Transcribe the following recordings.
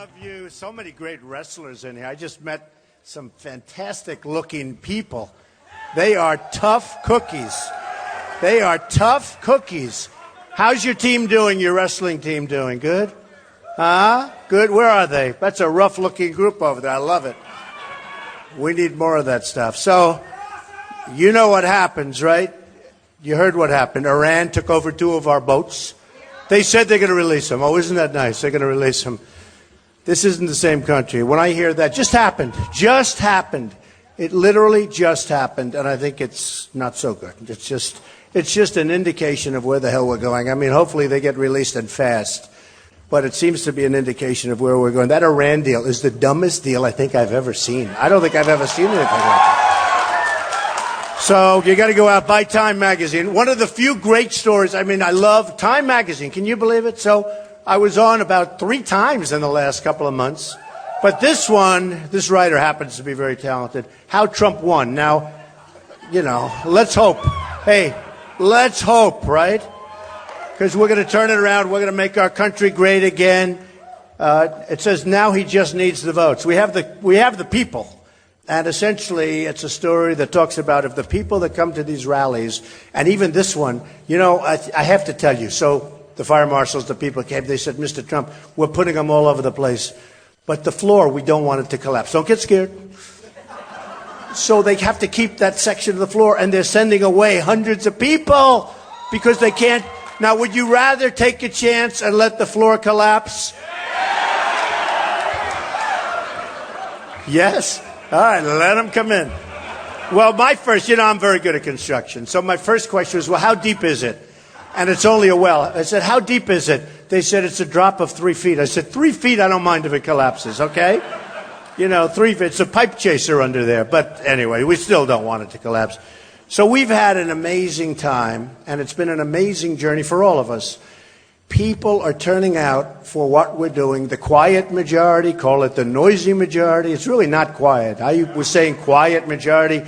love you. So many great wrestlers in here. I just met some fantastic looking people. They are tough cookies. They are tough cookies. How's your team doing, your wrestling team doing? Good? Good. Where are they? That's a rough looking group over there. I love it. We need more of that stuff. So, you know what happens, right? You heard what happened. Iran took over 2 of our boats. They said they're going to release them. Oh, isn't that nice? They're going to release them. This isn't the same country. When I hear that, just happened. It literally just happened, and I think it's not so good. It's just an indication of where the hell we're going. I mean, hopefully they get released and fast, but it seems to be an indication of where we're going. That Iran deal is the dumbest deal I think I've ever seen. I don't think I've ever seen anything like that. So you got to go out, buy Time magazine. One of the few great stories. I mean, I love Time magazine. Can you believe it? So I was on about 3 times in the last couple of months. But this writer happens to be very talented. How Trump won. Now, you know, let's hope. Hey, let's hope, right? Because we're going to turn it around. We're going to make our country great again. It says now he just needs the votes. We have the people. And essentially, it's a story that talks about if the people that come to these rallies, and even this one, you know, I have to tell you. So the fire marshals, the people came, they said, Mr. Trump, we're putting them all over the place. But the floor, we don't want it to collapse. Don't get scared. So they have to keep that section of the floor, and they're sending away hundreds of people because they can't. Now, would you rather take a chance and let the floor collapse? Yes? All right, let them come in. Well, I'm very good at construction. So my first question was, well, how deep is it? And it's only a well. I said, how deep is it? They said, it's a drop of 3 feet. I said, 3 feet, I don't mind if it collapses, okay? You know, 3 feet, it's a pipe chaser under there. But anyway, we still don't want it to collapse. So we've had an amazing time, and it's been an amazing journey for all of us. People are turning out for what we're doing. The quiet majority, call it the noisy majority. It's really not quiet. I was saying quiet majority.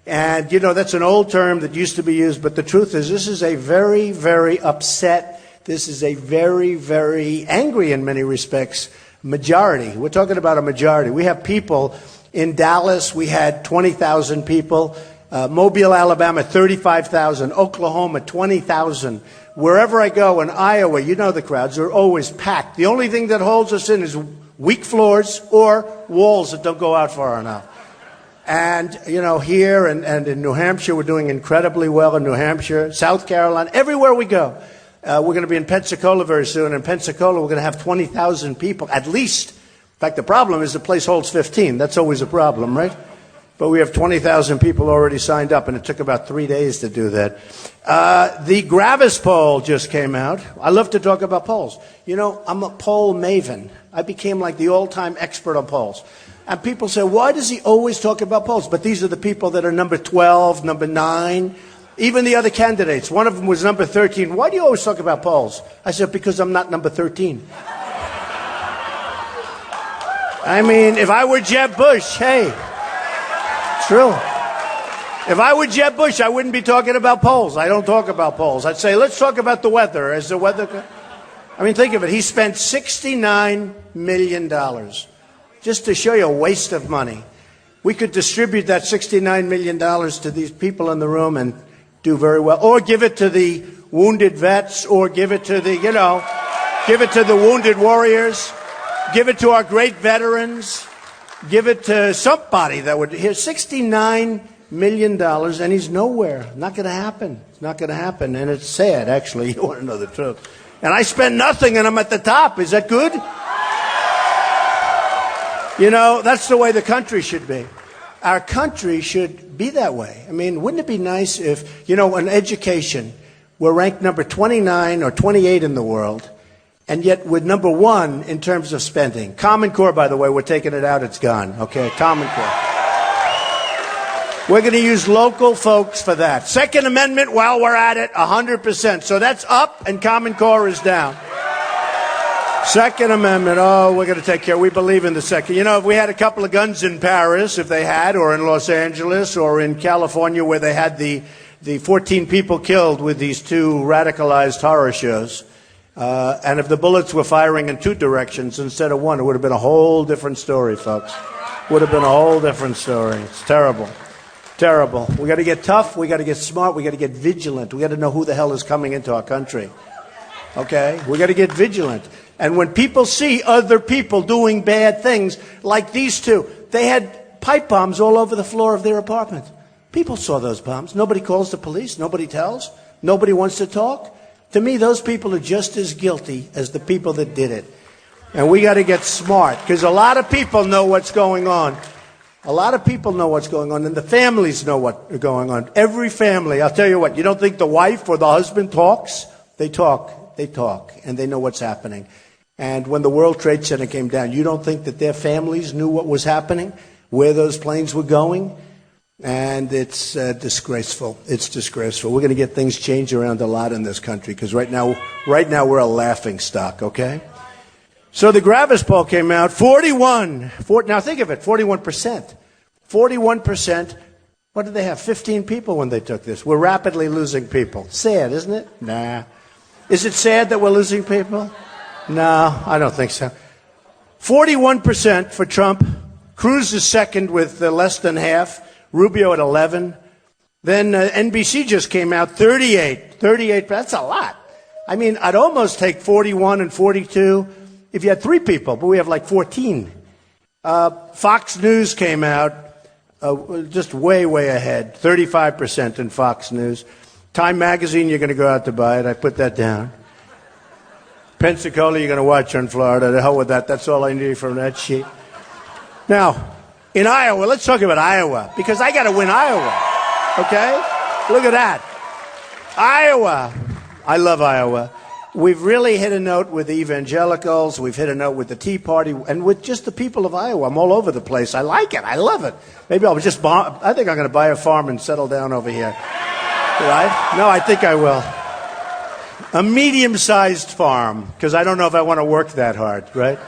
And, you know, that's an old term that used to be used. But the truth is, this is a very, very upset, this is a very, very angry in many respects majority. We're talking about a majority. We have people in Dallas, we had 20,000 people. Mobile, Alabama, 35,000. Oklahoma, 20,000. Wherever I go in Iowa, you know the crowds are always packed. The only thing that holds us in is weak floors or walls that don't go out far enough. And, you know, here and in New Hampshire, we're doing incredibly well in New Hampshire, South Carolina, everywhere we go. We're going to be in Pensacola very soon. In Pensacola, we're going to have 20,000 people, at least. In fact, the problem is the place holds 15. That's always a problem, right? But we have 20,000 people already signed up, and it took about 3 days to do that. The Gravis poll just came out. I love to talk about polls. You know, I'm a poll maven. I became like the all-time expert on polls. And people say, why does he always talk about polls? But these are the people that are number 12, number 9, even the other candidates. One of them was number 13. Why do you always talk about polls? I said, because I'm not number 13. I mean, if I were Jeb Bush, hey, true. If I were Jeb Bush, I wouldn't be talking about polls. I don't talk about polls. I'd say, let's talk about the weather. Is the weather... I mean, think of it. He spent $69 million just to show you a waste of money. We could distribute that $69 million to these people in the room and do very well. Or give it to the wounded vets, or give it to the, you know, give it to the wounded warriors, give it to our great veterans, give it to somebody that would, here's $69 million, and he's nowhere. Not going to happen. It's not going to happen. And it's sad, actually. You want to know the truth. And I spend nothing, and I'm at the top. Is that good? You know, that's the way the country should be. Our country should be that way. I mean, wouldn't it be nice if, you know, in education, we're ranked number 29 or 28 in the world, and yet we're number 1 in terms of spending. Common Core, by the way, we're taking it out. It's gone. Okay, Common Core. We're going to use local folks for that. Second Amendment, while we're at it, 100%. So that's up, and Common Core is down. Second Amendment, oh, we're going to take care. We believe in the second. You know, if we had a couple of guns in Paris, if they had, or in Los Angeles, or in California, where they had the 14 people killed with these 2 radicalized horror shows, And if the bullets were firing in two directions instead of one, it would have been a whole different story, folks. Would have been a whole different story. It's terrible. Terrible. We got to get tough. We got to get smart. We got to get vigilant. We got to know who the hell is coming into our country. Okay? We got to get vigilant. And when people see other people doing bad things, like these two, they had pipe bombs all over the floor of their apartment. People saw those bombs. Nobody calls the police. Nobody tells. Nobody wants to talk. To me, those people are just as guilty as the people that did it. And we got to get smart, because a lot of people know what's going on. A lot of people know what's going on, and the families know what's going on. Every family, I'll tell you what, you don't think the wife or the husband talks? They talk, and they know what's happening. And when the World Trade Center came down, you don't think that their families knew what was happening, where those planes were going? And it's disgraceful. It's disgraceful. We're going to get things changed around a lot in this country, because right now we're a laughing stock, okay? So the Gravis poll came out, now think of it, 41%. 41%. What did they have? 15 people when they took this. We're rapidly losing people. Sad, isn't it? Nah. Is it sad that we're losing people? No, I don't think so. 41% for Trump. Cruz is second with less than half. Rubio at 11. Then NBC just came out, 38. 38, that's a lot. I mean, I'd almost take 41 and 42 if you had three people, but we have like 14. Fox News came out just way, way ahead, 35% in Fox News. Time Magazine, you're going to go out to buy it. I put that down. Pensacola, you're going to watch on Florida. The hell with that. That's all I need from that sheet. Now, in Iowa, let's talk about Iowa, because I got to win Iowa, okay? Look at that. Iowa. I love Iowa. We've really hit a note with the evangelicals. We've hit a note with the Tea Party and with just the people of Iowa. I'm all over the place. I like it. I love it. Maybe I'll just I think I'm going to buy a farm and settle down over here. Right? No, I think I will. A medium-sized farm, because I don't know if I want to work that hard, right?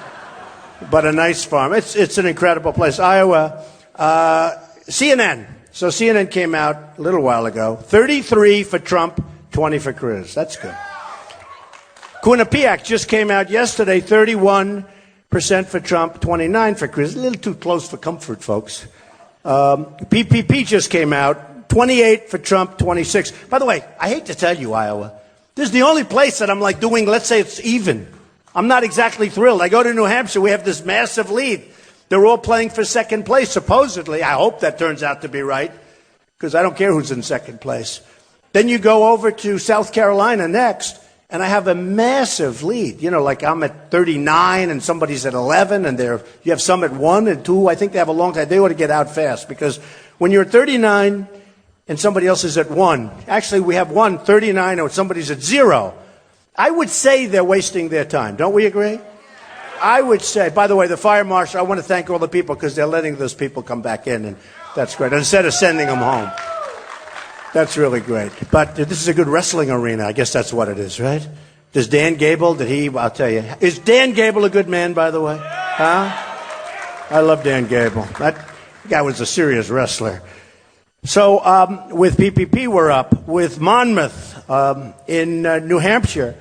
But a nice farm. It's an incredible place. Iowa. CNN. So CNN came out a little while ago. 33 for Trump, 20 for Cruz. That's good. Quinnipiac just came out yesterday, 31% for Trump, 29 for Cruz. A little too close for comfort, folks. PPP just came out, 28 for Trump, 26. By the way, I hate to tell you, Iowa, this is the only place that I'm like doing, let's say it's even. I'm not exactly thrilled. I go to New Hampshire, we have this massive lead. They're all playing for second place, supposedly. I hope that turns out to be right, because I don't care who's in second place. Then you go over to South Carolina next, and I have a massive lead. You know, like I'm at 39 and somebody's at 11, and you have some at 1 and 2. I think they have a long time. They ought to get out fast, because when you're at 39 and somebody else is at 1, actually we have 39 and somebody's at 0. I would say they're wasting their time. Don't we agree? I would say, by the way, the fire marshal, I want to thank all the people, because they're letting those people come back in, and that's great, instead of sending them home. That's really great. But this is a good wrestling arena. I guess that's what it is, right? Does Dan Gable, I'll tell you. Is Dan Gable a good man, by the way? Huh? I love Dan Gable. That guy was a serious wrestler. So with PPP, we're up. With Monmouth in New Hampshire,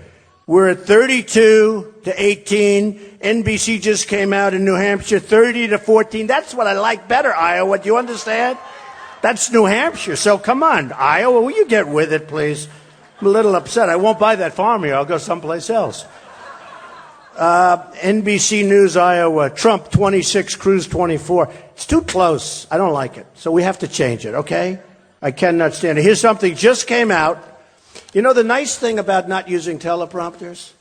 we're at 32-18. NBC just came out in New Hampshire, 30-14. That's what I like better, Iowa. Do you understand? That's New Hampshire. So come on, Iowa, will you get with it, please? I'm a little upset. I won't buy that farm here. I'll go someplace else. NBC News, Iowa, Trump 26, Cruz 24. It's too close. I don't like it. So we have to change it, okay? I cannot stand it. Here's something just came out. You know the nice thing about not using teleprompters?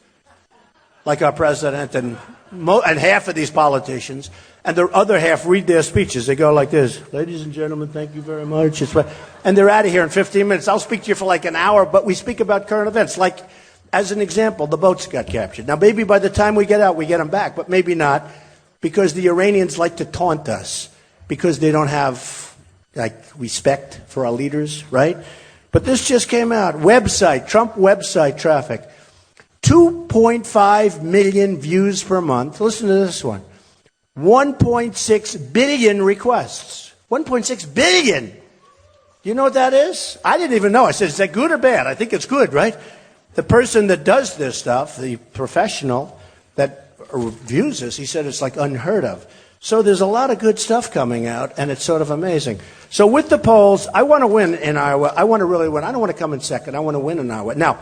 Like our president and half of these politicians, and the other half read their speeches. They go like this: ladies and gentlemen, thank you very much. And they're out of here in 15 minutes. I'll speak to you for like an hour, but we speak about current events. Like, as an example, the boats got captured. Now, maybe by the time we get out, we get them back, but maybe not, because the Iranians like to taunt us, because they don't have, like, respect for our leaders, right? But this just came out. Trump website traffic. 2.5 million views per month. Listen to this one. 1.6 billion requests. 1.6 billion. You know what that is? I didn't even know. I said, is that good or bad? I think it's good, right? The person that does this stuff, the professional that reviews this, he said it's like unheard of. So there's a lot of good stuff coming out, and it's sort of amazing. So with the polls, I want to win in Iowa. I want to really win. I don't want to come in second. I want to win in Iowa. Now,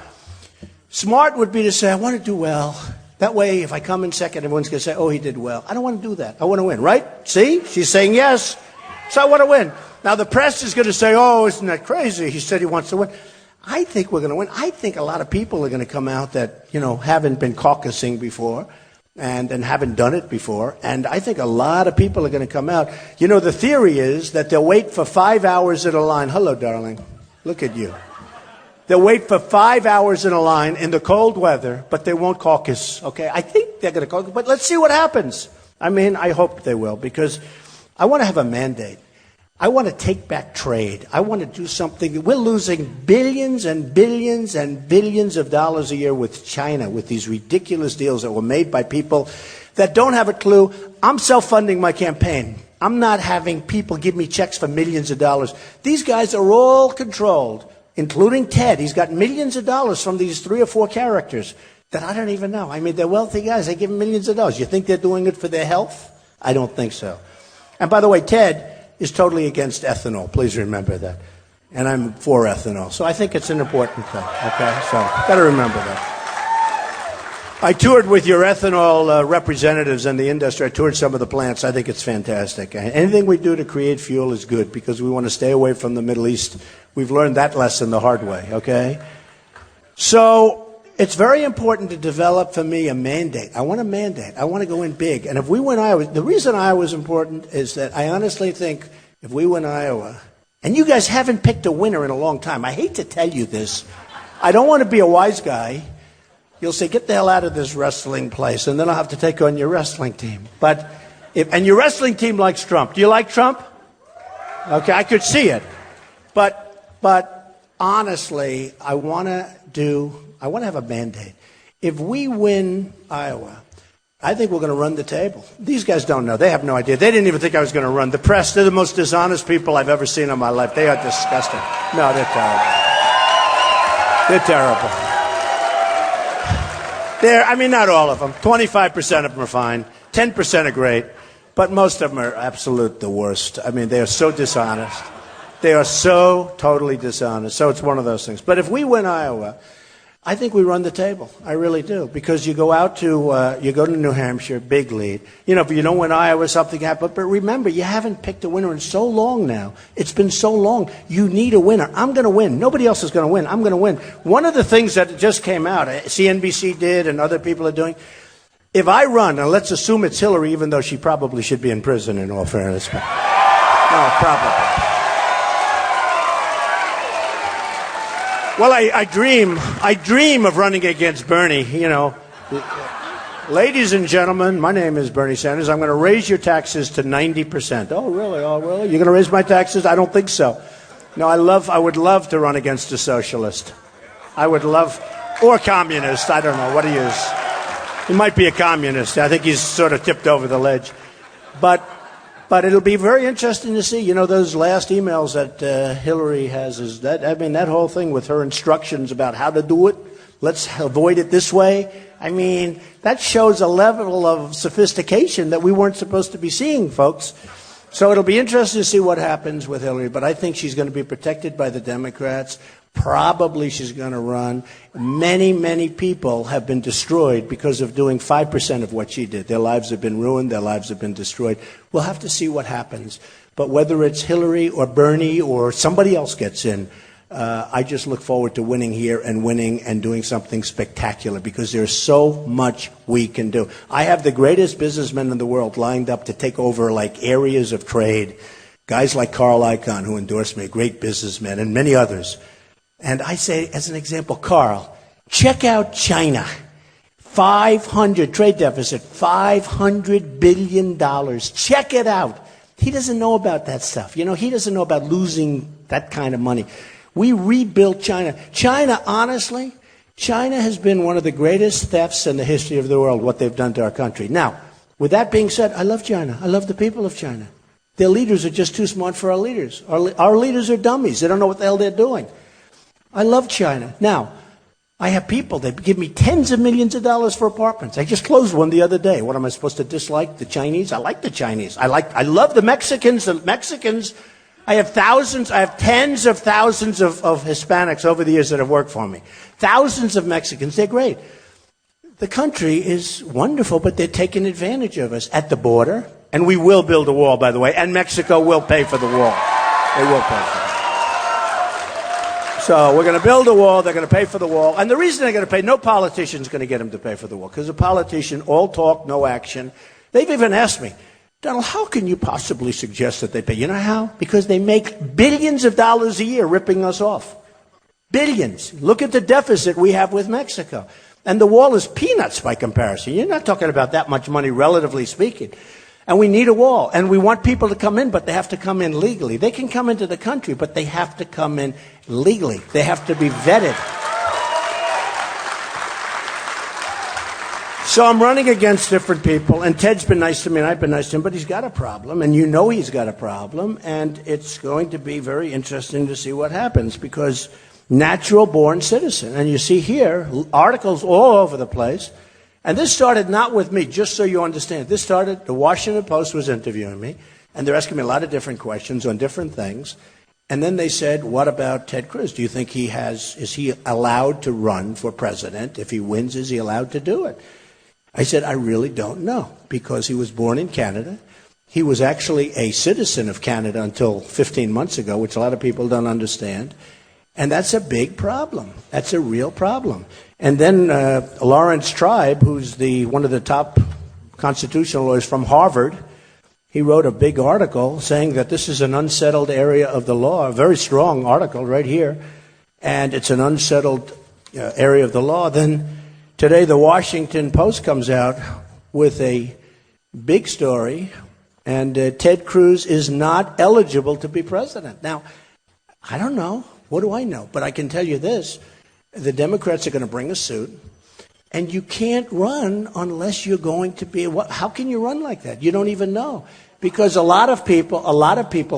smart would be to say, I want to do well. That way, if I come in second, everyone's going to say, oh, he did well. I don't want to do that. I want to win, right? See? She's saying yes. So I want to win. Now, the press is going to say, oh, isn't that crazy? He said he wants to win. I think we're going to win. I think a lot of people are going to come out that, haven't been caucusing before and haven't done it before. And I think a lot of people are going to come out. The theory is that they'll wait for 5 hours in a line. Hello, darling. Look at you. They'll wait for 5 hours in a line in the cold weather, but they won't caucus. Okay? I think they're going to caucus, but let's see what happens. I hope they will, because I want to have a mandate. I want to take back trade. I want to do something. We're losing billions and billions and billions of dollars a year with China, with these ridiculous deals that were made by people that don't have a clue. I'm self-funding my campaign. I'm not having people give me checks for millions of dollars. These guys are all controlled, including Ted. He's got millions of dollars from these 3 or 4 characters that I don't even know. They're wealthy guys. They give them millions of dollars. You think they're doing it for their health? I don't think so. And by the way, Ted is totally against ethanol. Please remember that. And I'm for ethanol. So I think it's an important thing. Okay? So got to remember that. I toured with your ethanol representatives in the industry. I toured some of the plants. I think it's fantastic. Anything we do to create fuel is good because we want to stay away from the Middle East. We've learned that lesson the hard way. Okay? So it's very important to develop, for me, a mandate. I want a mandate. I want to go in big. And if we win Iowa, the reason Iowa is important is that I honestly think if we win Iowa, and you guys haven't picked a winner in a long time. I hate to tell you this. I don't want to be a wise guy. You'll say, get the hell out of this wrestling place, and then I'll have to take on your wrestling team. And your wrestling team likes Trump. Do you like Trump? Okay, I could see it. But honestly, I want to have a mandate. If we win Iowa, I think we're going to run the table. These guys don't know. They have no idea. They didn't even think I was going to run. The press, they're the most dishonest people I've ever seen in my life. They are disgusting. No, they're terrible. They're terrible. Not all of them. 25% of them are fine. 10% are great. But most of them are absolute the worst. They are so dishonest. They are so totally dishonest. So it's one of those things. But if we win Iowa, I think we run the table. I really do. Because you go to New Hampshire, big lead. If you don't win Iowa, something happens. But remember, you haven't picked a winner in so long now. It's been so long. You need a winner. I'm going to win. Nobody else is going to win. I'm going to win. One of the things that just came out, CNBC did and other people are doing, if I run, and let's assume it's Hillary, even though she probably should be in prison in all fairness. No, probably. Well, I dream of running against Bernie, Ladies and gentlemen, my name is Bernie Sanders. I'm going to raise your taxes to 90%. Oh, really? Oh, really? You're going to raise my taxes? I don't think so. No, I would love to run against a socialist. Or communist. I don't know what he is. He might be a communist. I think he's sort of tipped over the ledge. But it'll be very interesting to see, those last emails that Hillary has that whole thing with her instructions about how to do it. Let's avoid it this way. That shows a level of sophistication that we weren't supposed to be seeing, folks. So it'll be interesting to see what happens with Hillary, but I think she's going to be protected by the Democrats. Probably she's going to run. Many, many people have been destroyed because of doing 5% of what she did. Their lives have been ruined. Their lives have been destroyed. We'll have to see what happens. But whether it's Hillary or Bernie or somebody else gets in, I just look forward to winning here and winning and doing something spectacular because there's so much we can do. I have the greatest businessmen in the world lined up to take over areas of trade. Guys like Carl Icahn, who endorsed me, great businessmen, and many others. And I say, as an example, Carl, check out China. 500 trade deficit, $500 billion. Check it out. He doesn't know about that stuff. He doesn't know about losing that kind of money. We rebuilt China. China has been one of the greatest thefts in the history of the world, what they've done to our country. Now, with that being said, I love China. I love the people of China. Their leaders are just too smart for our leaders. Our leaders are dummies. They don't know what the hell they're doing. I love China. Now, I have people, they give me tens of millions of dollars for apartments. I just closed one the other day. What am I supposed to dislike? The Chinese? I like the Chinese. I love the Mexicans. The Mexicans, I have tens of thousands of Hispanics over the years that have worked for me. Thousands of Mexicans. They're great. The country is wonderful, but they're taking advantage of us at the border. And we will build a wall, by the way, and Mexico will pay for the wall. They will pay for it. So we're going to build a wall, they're going to pay for the wall. And the reason they're going to pay, no politician's going to get them to pay for the wall. Because a politician, all talk, no action. They've even asked me, Donald, how can you possibly suggest that they pay? You know how? Because they make billions of dollars a year ripping us off. Billions. Look at the deficit we have with Mexico. And the wall is peanuts by comparison. You're not talking about that much money, relatively speaking. And we need a wall. And we want people to come in, but they have to come in legally. They can come into the country, but they have to come in legally. They have to be vetted. So I'm running against different people, and Ted's been nice to me, and I've been nice to him, but he's got a problem, and you know he's got a problem, and it's going to be very interesting to see what happens, because natural-born citizen. And you see here, articles all over the place. And this started not with me, just so you understand. This started, the Washington Post was interviewing me, and they're asking me a lot of different questions on different things. And then they said, what about Ted Cruz? Do you think is he allowed to run for president? If he wins, is he allowed to do it? I said, I really don't know, because he was born in Canada. He was actually a citizen of Canada until 15 months ago, which a lot of people don't understand. And that's a big problem. That's a real problem. And then Lawrence Tribe, who's one of the top constitutional lawyers from Harvard, he wrote a big article saying that this is an unsettled area of the law, a very strong article right here, and it's an unsettled area of the law. Then today the Washington Post comes out with a big story, and Ted Cruz is not eligible to be president. Now, I don't know. What do I know? But I can tell you this. The Democrats are going to bring a suit, and you can't run unless you're going to be. How can you run like that? You don't even know, because a lot of people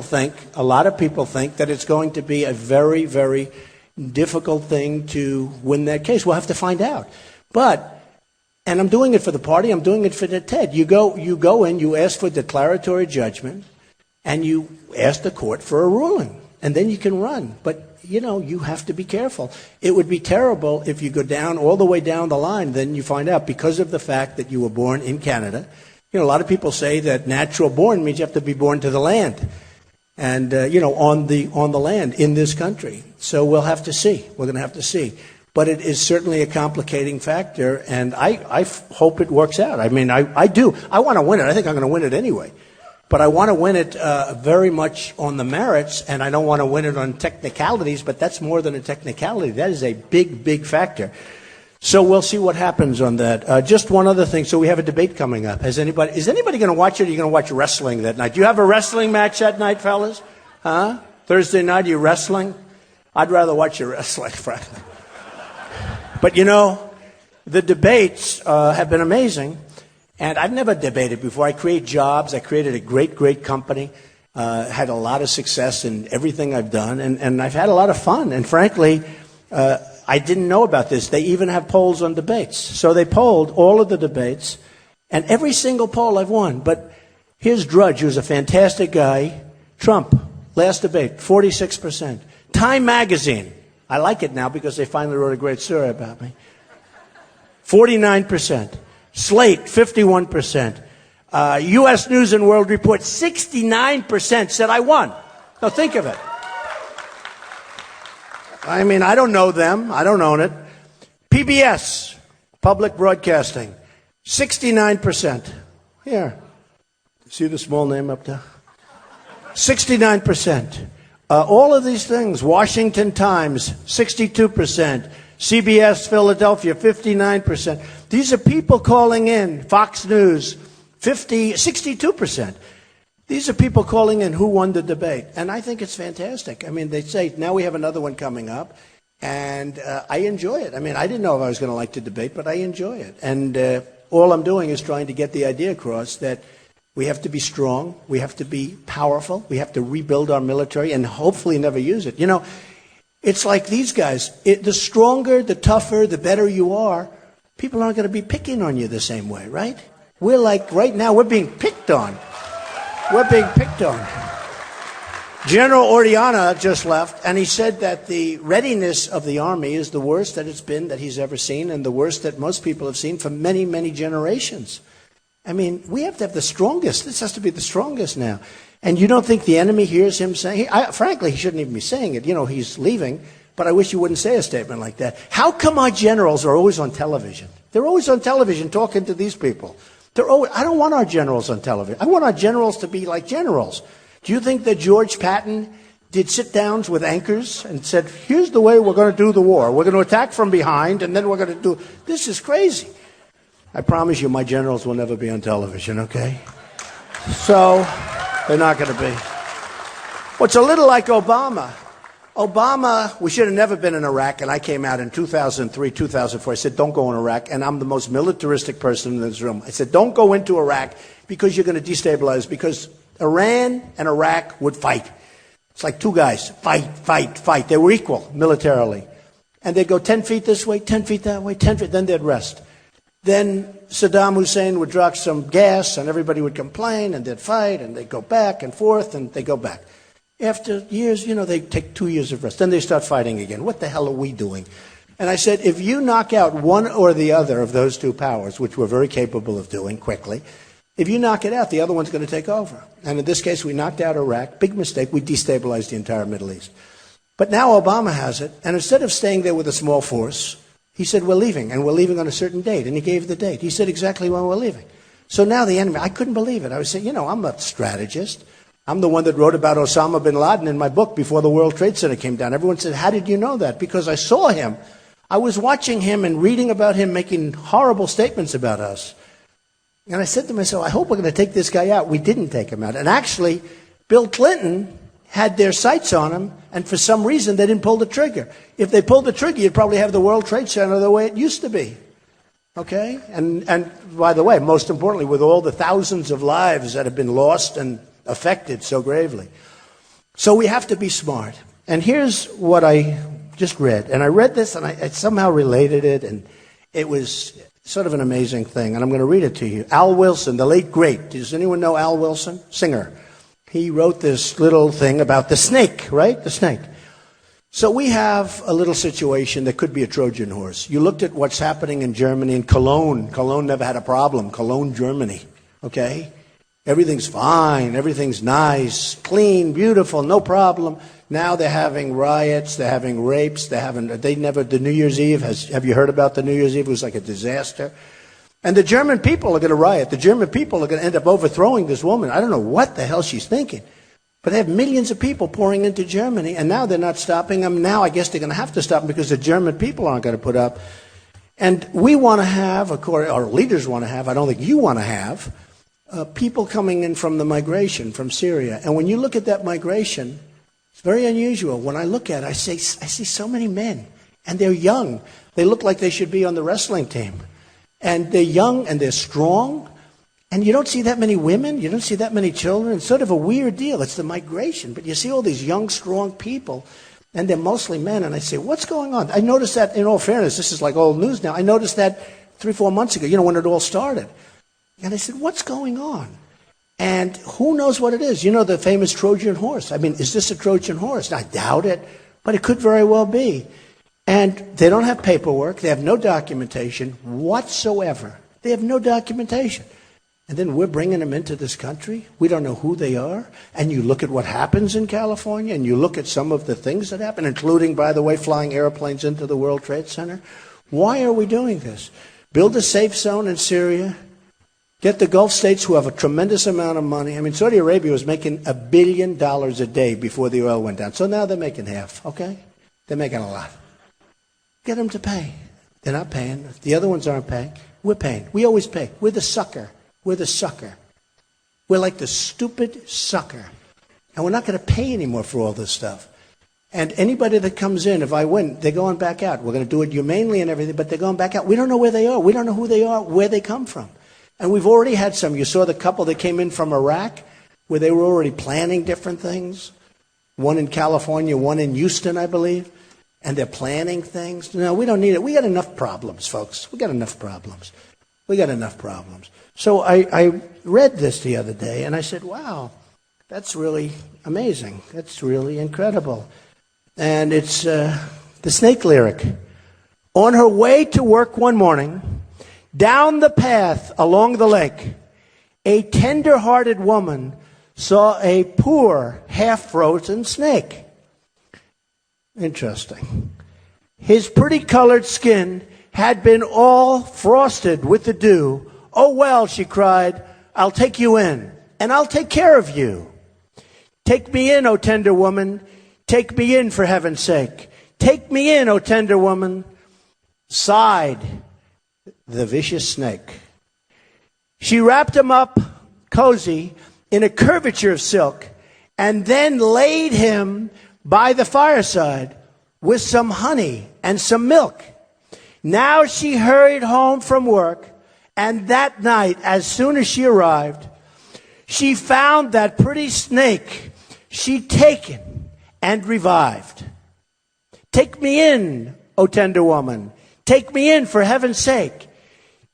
think that it's going to be a very, very difficult thing to win that case. We'll have to find out. And I'm doing it for the party. I'm doing it for the Ted. You go in, you ask for declaratory judgment, and you ask the court for a ruling, and then you can run. But you have to be careful. It would be terrible if you go down all the way down the line, then you find out because of the fact that you were born in Canada. A lot of people say that natural born means you have to be born to the land. And, on the land in this country. So we'll have to see. We're going to have to see. But it is certainly a complicating factor, and I hope it works out. I mean, I do. I want to win it. I think I'm going to win it anyway. But I want to win it very much on the merits, and I don't want to win it on technicalities, but that's more than a technicality. That is a big, big factor. So we'll see what happens on that. Just one other thing. So we have a debate coming up. Is anybody going to watch it, or are you going to watch wrestling that night? Do you have a wrestling match that night, fellas? Huh? Thursday night, are you wrestling? I'd rather watch your wrestling, frankly. But the debates have been amazing. And I've never debated before. I create jobs. I created a great, great company. Had a lot of success in everything I've done. And I've had a lot of fun. And frankly, I didn't know about this. They even have polls on debates. So they polled all of the debates. And every single poll I've won. But here's Drudge, who's a fantastic guy. Trump, last debate, 46%. Time Magazine. I like it now because they finally wrote a great story about me. 49%. Slate, 51%. U.S. News and World Report, 69% said I won. Now think of it. I mean, I don't know them. I don't own it. PBS, Public Broadcasting, 69%. Here. See the small name up there? 69%. All of these things. Washington Times, 62%. CBS Philadelphia, 59%. These are people calling in. Fox News, 62%. These are people calling in who won the debate. And I think it's fantastic. I mean, they say, now we have another one coming up. And I enjoy it. I mean, I didn't know if I was going to like the debate, but I enjoy it. And all I'm doing is trying to get the idea across that we have to be strong. We have to be powerful. We have to rebuild our military and hopefully never use it. It's like these guys. The stronger, the tougher, the better you are, people aren't going to be picking on you the same way, right? We're like, right now, we're being picked on. We're being picked on. General Orellana just left, and he said that the readiness of the Army is the worst that it's been that he's ever seen, and the worst that most people have seen for many, many generations. I mean, we have to have the strongest. This has to be the strongest now. And you don't think the enemy hears him saying, frankly, he shouldn't even be saying it. You know, he's leaving, but I wish you wouldn't say a statement like that. How come our generals are always on television? They're always on television talking to these people. I don't want our generals on television. I want our generals to be like generals. Do you think that George Patton did sit-downs with anchors and said, here's the way we're going to do the war. We're going to attack from behind, and then we're going to do... This is crazy. I promise you my generals will never be on television, okay? So, they're not going to be. Well, it's a little like Obama. Obama, we should have never been in Iraq, and I came out in 2003, 2004. I said, don't go in Iraq, and I'm the most militaristic person in this room. I said, don't go into Iraq because you're going to destabilize, because Iran and Iraq would fight. It's like two guys, fight. They were equal militarily. And they'd go 10 feet this way, 10 feet that way, 10 feet, then they'd rest. Then Saddam Hussein would drop some gas, and everybody would complain, and they'd fight, and they'd go back and forth, and they'd go back. After years, they'd take 2 years of rest. Then they start fighting again. What the hell are we doing? And I said, if you knock out one or the other of those two powers, which we're very capable of doing quickly, if you knock it out, the other one's going to take over. And in this case, we knocked out Iraq. Big mistake. We destabilized the entire Middle East. But now Obama has it. And instead of staying there with a small force, he said, we're leaving. And we're leaving on a certain date. And he gave the date. He said exactly when we're leaving. So now the enemy, I couldn't believe it. I was saying, I'm a strategist. I'm the one that wrote about Osama bin Laden in my book before the World Trade Center came down. Everyone said, how did you know that? Because I saw him. I was watching him and reading about him making horrible statements about us. And I said to myself, I hope we're going to take this guy out. We didn't take him out. And actually, Bill Clinton had their sights on him, and for some reason, they didn't pull the trigger. If they pulled the trigger, you'd probably have the World Trade Center the way it used to be. Okay? And by the way, most importantly, with all the thousands of lives that have been lost and affected so gravely. So we have to be smart. And here's what I just read. And I read this, and I somehow related it, and it was sort of an amazing thing, and I'm going to read it to you. Al Wilson, the late great. Does anyone know Al Wilson? Singer. He wrote this little thing about the snake, right? The snake. So we have a little situation that could be a Trojan horse. You looked at what's happening in Germany, in Cologne. Cologne never had a problem. Cologne, Germany. Okay? Everything's fine. Everything's nice, clean, beautiful, no problem. Now they're having riots, they're having rapes, the New Year's Eve, have you heard about the New Year's Eve? It was like a disaster. And the German people are going to riot. The German people are going to end up overthrowing this woman. I don't know what the hell she's thinking. But they have millions of people pouring into Germany, and now they're not stopping them. Now I guess they're going to have to stop them because the German people aren't going to put up. And we want to have, our leaders want to have, I don't think you want to have, people coming in from the migration from Syria. And when you look at that migration, it's very unusual. When I look at it, I see so many men, and they're young. They look like they should be on the wrestling team. And they're young, and they're strong. And you don't see that many women. You don't see that many children. It's sort of a weird deal. It's the migration. But you see all these young, strong people, and they're mostly men. And I say, what's going on? I noticed that, in all fairness, this is like old news now. I noticed that 3-4 months ago, when it all started. And I said, what's going on? And who knows what it is? The famous Trojan horse. I mean, is this a Trojan horse? I doubt it, but it could very well be. And they don't have paperwork. They have no documentation whatsoever. They have no documentation. And then we're bringing them into this country. We don't know who they are. And you look at what happens in California, and you look at some of the things that happen, including, by the way, flying airplanes into the World Trade Center. Why are we doing this? Build a safe zone in Syria. Get the Gulf states who have a tremendous amount of money. I mean, Saudi Arabia was making $1 billion a day before the oil went down. So now they're making half, okay? They're making a lot. Get them to pay. They're not paying. The other ones aren't paying. We're paying. We always pay. We're the sucker. We're the sucker. We're like the stupid sucker. And we're not going to pay anymore for all this stuff. And anybody that comes in, if I win, they're going back out. We're going to do it humanely and everything, but they're going back out. We don't know where they are. We don't know who they are, where they come from. And we've already had some. You saw the couple that came in from Iraq, where they were already planning different things. One in California, one in Houston, I believe. and they're planning things. No, we don't need it. We got enough problems, folks. We got enough problems. We got enough problems. So I read this the other day, and I said, wow, that's really amazing. That's really incredible. And it's the snake lyric. On her way to work one morning, down the path along the lake, a tender-hearted woman saw a poor, half-frozen snake. Interesting. His pretty-colored skin had been all frosted with the dew. Oh, well, she cried, I'll take you in, and I'll take care of you. Take me in, O tender woman. Take me in, for heaven's sake. Take me in, O tender woman. Sighed the vicious snake. She wrapped him up cozy in a curvature of silk, and then laid him by the fireside with some honey and some milk. Now she hurried home from work, and that night, as soon as she arrived, she found that pretty snake she'd taken and revived. Take me in, O tender woman. Take me in, for heaven's sake.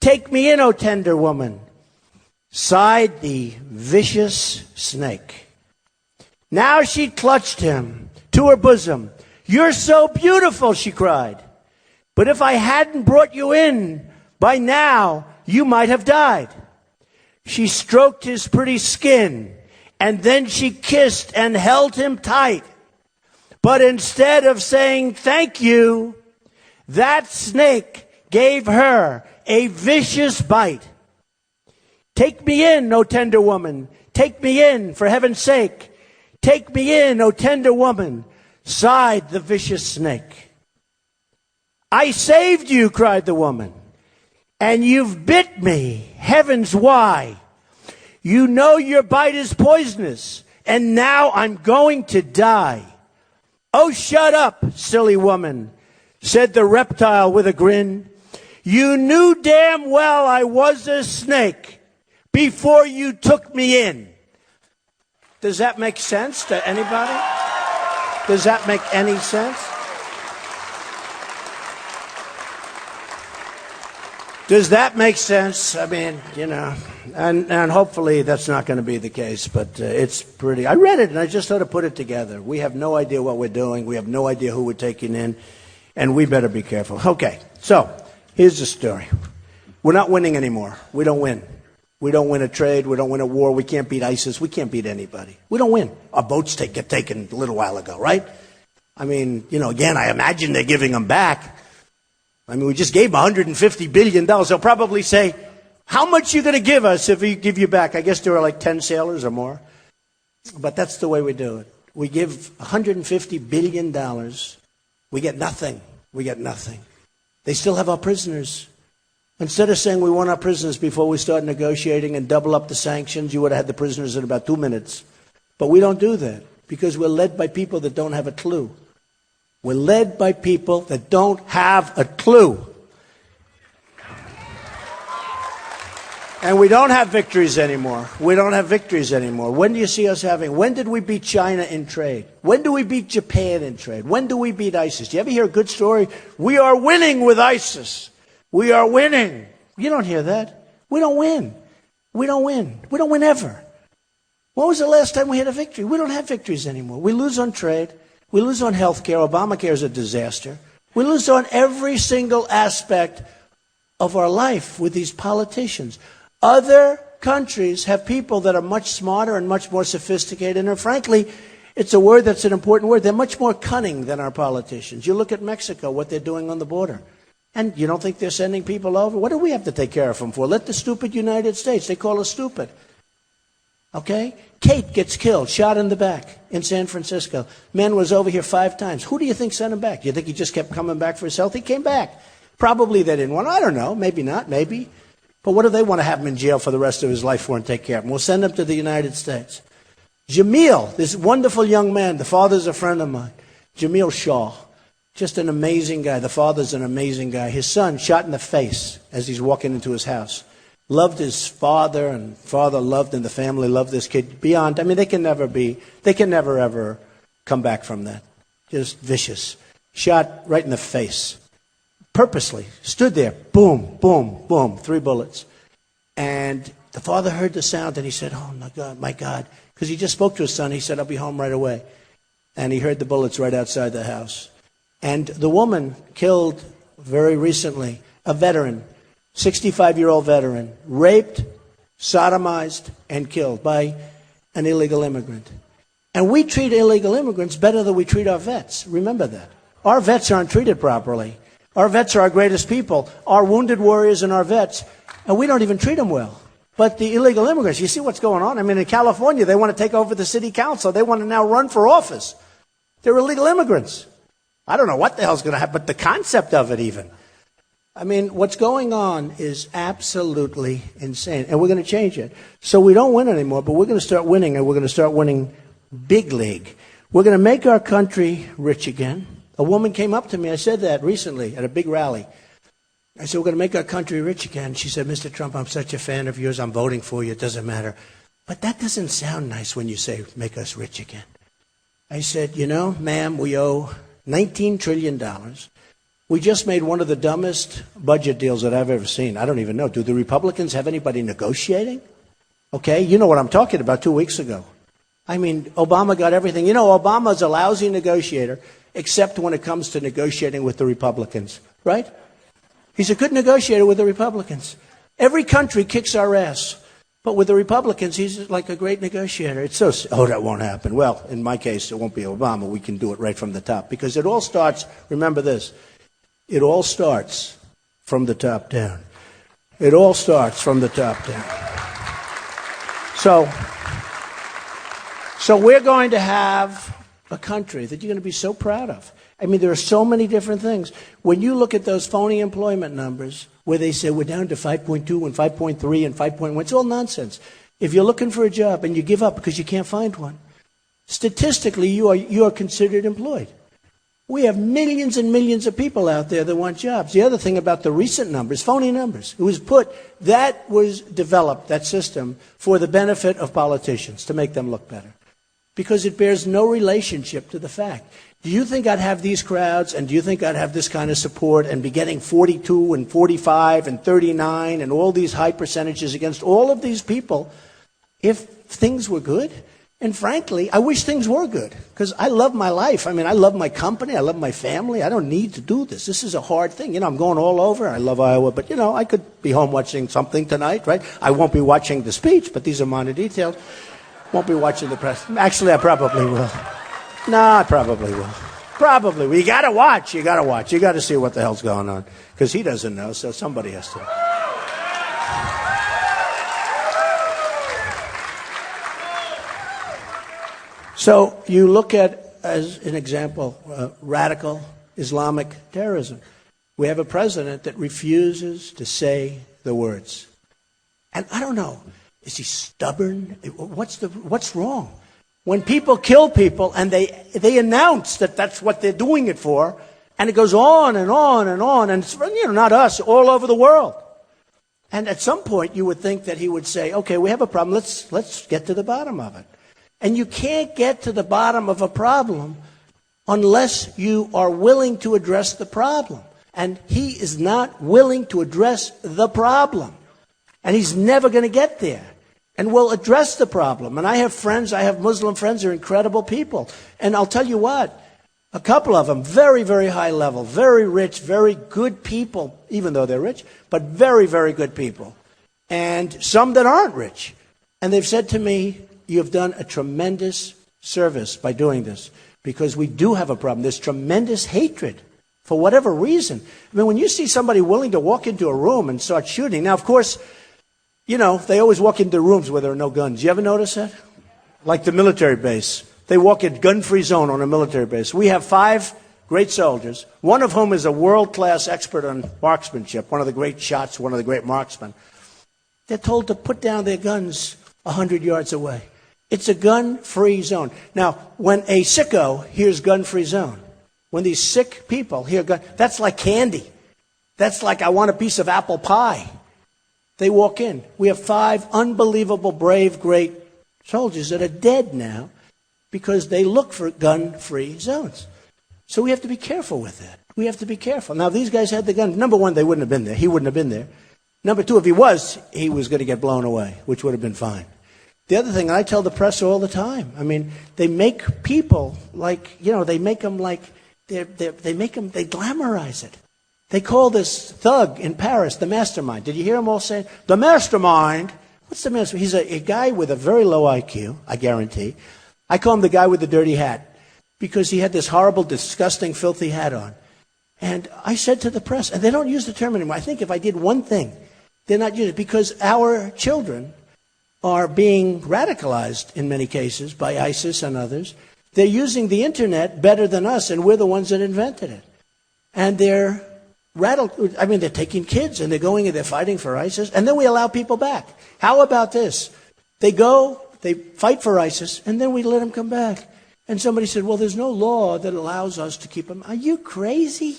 Take me in, O tender woman. Sighed the vicious snake. Now she clutched him to her bosom. You're so beautiful, she cried. But if I hadn't brought you in, by now you might have died. She stroked his pretty skin, and then she kissed and held him tight. But instead of saying thank you, that snake gave her a vicious bite. Take me in, O tender woman. Take me in, for heaven's sake. Take me in, O tender woman, sighed the vicious snake. I saved you, cried the woman, and you've bit me. Heavens, why? You know your bite is poisonous, and now I'm going to die. Oh, shut up, silly woman, said the reptile with a grin. You knew damn well I was a snake before you took me in. Does that make sense to anybody? Does that make any sense? Does that make sense? I mean, you know, and hopefully that's not going to be the case, but it's pretty. I read it and I just sort of put it together. We have no idea what we're doing. We have no idea who we're taking in, and we better be careful. Okay, so here's the story. We're not winning anymore. We don't win. We don't win a trade. We don't win a war. We can't beat ISIS. We can't beat anybody. We don't win. Our boats get taken a little while ago, right? I mean, you know, again, I imagine they're giving them back. I mean, we just gave $150 billion. They'll probably say, how much are you going to give us if we give you back? I guess there are like 10 sailors or more. But that's the way we do it. We give $150 billion. We get nothing. We get nothing. They still have our prisoners. Instead of saying we want our prisoners before we start negotiating and double up the sanctions, you would have had the prisoners in about 2 minutes. But we don't do that because we're led by people that don't have a clue. We're led by people that don't have a clue. And we don't have victories anymore. We don't have victories anymore. When do you see us having? When did we beat China in trade? When do we beat Japan in trade? When do we beat ISIS? Do you ever hear a good story? We are winning with ISIS. We are winning. You don't hear that. We don't win. We don't win. We don't win ever. When was the last time we had a victory? We don't have victories anymore. We lose on trade. We lose on health care. Obamacare is a disaster. We lose on every single aspect of our life with these politicians. Other countries have people that are much smarter and much more sophisticated. And frankly, it's a word that's an important word. They're much more cunning than our politicians. You look at Mexico, what they're doing on the border. And you don't think they're sending people over? What do we have to take care of them for? Let the stupid United States. They call us stupid. Okay? Kate gets killed, shot in the back in San Francisco. Man was over here 5 times. Who do you think sent him back? Do you think he just kept coming back for his health? He came back. Probably they didn't want him. I don't know. Maybe not. Maybe. But what do they want to have him in jail for the rest of his life for and take care of him? We'll send him to the United States. Jamil, this wonderful young man, the father's a friend of mine. Jamil Shaw. Just an amazing guy. The father's an amazing guy. His son shot in the face as he's walking into his house. Loved his father, and father loved, and the family loved this kid beyond. They can never ever come back from that. Just vicious. shot right in the face. Purposely. Stood there. Boom, boom, boom. 3 bullets. And the father heard the sound and he said, oh my God, my God. Because he just spoke to his son. He said, I'll be home right away. And he heard the bullets right outside the house. And the woman killed very recently, a veteran, 65-year-old veteran, raped, sodomized, and killed by an illegal immigrant. And we treat illegal immigrants better than we treat our vets. Remember that. Our vets aren't treated properly. Our vets are our greatest people, our wounded warriors and our vets, and we don't even treat them well. But the illegal immigrants, you see what's going on? I mean, in California, they want to take over the city council. They want to now run for office. They're illegal immigrants. I don't know what the hell's going to happen, but the concept of it even. I mean, what's going on is absolutely insane, and we're going to change it. So we don't win anymore, but we're going to start winning, and we're going to start winning big league. We're going to make our country rich again. A woman came up to me, I said that recently at a big rally. I said, we're going to make our country rich again. She said, Mr. Trump, I'm such a fan of yours. I'm voting for you. It doesn't matter. But that doesn't sound nice when you say, make us rich again. I said, you know, ma'am, we owe $19 trillion. We just made one of the dumbest budget deals that I've ever seen. I don't even know. Do the Republicans have anybody negotiating? Okay, you know what I'm talking about 2 weeks ago. I mean, Obama got everything. You know, Obama's a lousy negotiator, except when it comes to negotiating with the Republicans, right? He's a good negotiator with the Republicans. Every country kicks our ass. But with the Republicans, he's like a great negotiator. It's so, oh, that won't happen. Well, in my case, it won't be Obama. We can do it right from the top. Because it all starts, remember this, it all starts from the top down. It all starts from the top down. So we're going to have a country that you're going to be so proud of. I mean, there are so many different things. When you look at those phony employment numbers, where they say we're down to 5.2 and 5.3 and 5.1, it's all nonsense. If you're looking for a job and you give up because you can't find one, statistically, you are considered employed. We have millions and millions of people out there that want jobs. The other thing about the recent numbers, phony numbers, that was developed, that system, for the benefit of politicians, to make them look better. Because it bears no relationship to the fact. Do you think I'd have these crowds, and do you think I'd have this kind of support and be getting 42 and 45 and 39 and all these high percentages against all of these people if things were good? And frankly, I wish things were good, because I love my life. I mean, I love my company. I love my family. I don't need to do this. This is a hard thing. You know, I'm going all over. I love Iowa, but, you know, I could be home watching something tonight, right? I won't be watching the speech, but these are minor details. Won't be watching the press. Actually, I probably will. No, I probably will. Probably will. You got to watch. You got to watch. You got to see what the hell's going on, because he doesn't know, so somebody has to. So you look at, as an example, radical Islamic terrorism. We have a president that refuses to say the words. And I don't know, is he stubborn? What's wrong? When people kill people and they announce that that's what they're doing it for, and it goes on and on and on, and it's, you know, not us, all over the world. And at some point you would think that he would say, okay, we have a problem, let's get to the bottom of it. And you can't get to the bottom of a problem unless you are willing to address the problem. And he is not willing to address the problem. And he's never going to get there. And we'll address the problem. And I have friends, I have Muslim friends who are incredible people. And I'll tell you what, a couple of them, very, very high level, very rich, very good people, even though they're rich, but very, very good people. And some that aren't rich. And they've said to me, you have done a tremendous service by doing this, because we do have a problem. There's tremendous hatred for whatever reason. I mean, when you see somebody willing to walk into a room and start shooting, now, of course, you know, they always walk into rooms where there are no guns. You ever notice that? Like the military base. They walk in gun-free zone on a military base. We have 5 great soldiers, one of whom is a world-class expert on marksmanship, one of the great shots, one of the great marksmen. They're told to put down their guns 100 yards away. It's a gun-free zone. Now, when a sicko hears gun-free zone, when these sick people hear gun, that's like candy. That's like, I want a piece of apple pie. They walk in. We have 5 unbelievable, brave, great soldiers that are dead now because they look for gun-free zones. So we have to be careful with that. We have to be careful. Now, these guys had the gun. Number one, they wouldn't have been there. He wouldn't have been there. Number two, if he was going to get blown away, which would have been fine. The other thing, I tell the press all the time, I mean, they make people like, they make them like, they glamorize it. They call this thug in Paris the mastermind. Did you hear them all saying, the mastermind? What's the mastermind? He's a guy with a very low IQ, I guarantee. I call him the guy with the dirty hat because he had this horrible, disgusting, filthy hat on. And I said to the press, and they don't use the term anymore. I think if I did one thing, they're not using it because our children are being radicalized in many cases by ISIS and others. They're using the internet better than us, and we're the ones that invented it. And they're they're taking kids and they're going and they're fighting for ISIS, and then we allow people back. How about this? They go, they fight for ISIS, and then we let them come back. And somebody said, well, there's no law that allows us to keep them. Are you crazy?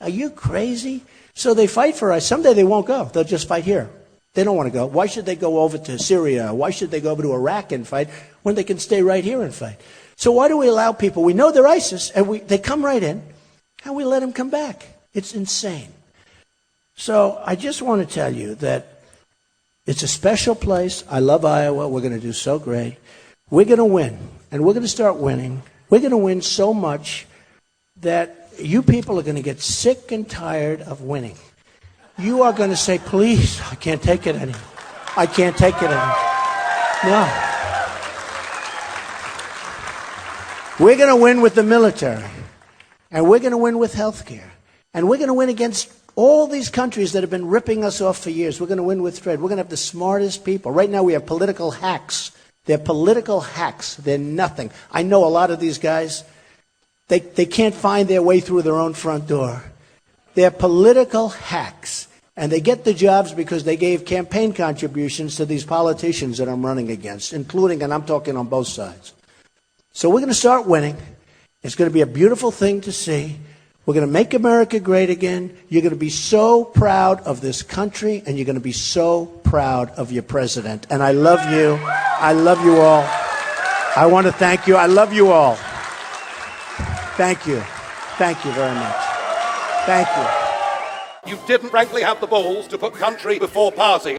Are you crazy? So they fight for ISIS. Someday they won't go. They'll just fight here. They don't want to go. Why should they go over to Syria? Why should they go over to Iraq and fight when they can stay right here and fight? So why do we allow people? We know they're ISIS, and they come right in, and we let them come back. It's insane. So I just want to tell you that it's a special place. I love Iowa. We're going to do so great. We're going to win, and we're going to start winning. We're going to win so much that you people are going to get sick and tired of winning. You are going to say, please, I can't take it anymore. I can't take it anymore. No. We're going to win with the military, and we're going to win with health care, and we're going to win against all these countries that have been ripping us off for years. We're going to win with trade. We're going to have the smartest people. Right now we have political hacks. They're political hacks. They're nothing. I know a lot of these guys, they can't find their way through their own front door. They're political hacks. And they get the jobs because they gave campaign contributions to these politicians that I'm running against, including, and I'm talking on both sides. So we're going to start winning. It's going to be a beautiful thing to see. We're going to make America great again. You're going to be so proud of this country, and you're going to be so proud of your president. And I love you. I love you all. I want to thank you. I love you all. Thank you. Thank you very much. Thank you. You didn't frankly have the balls to put country before party.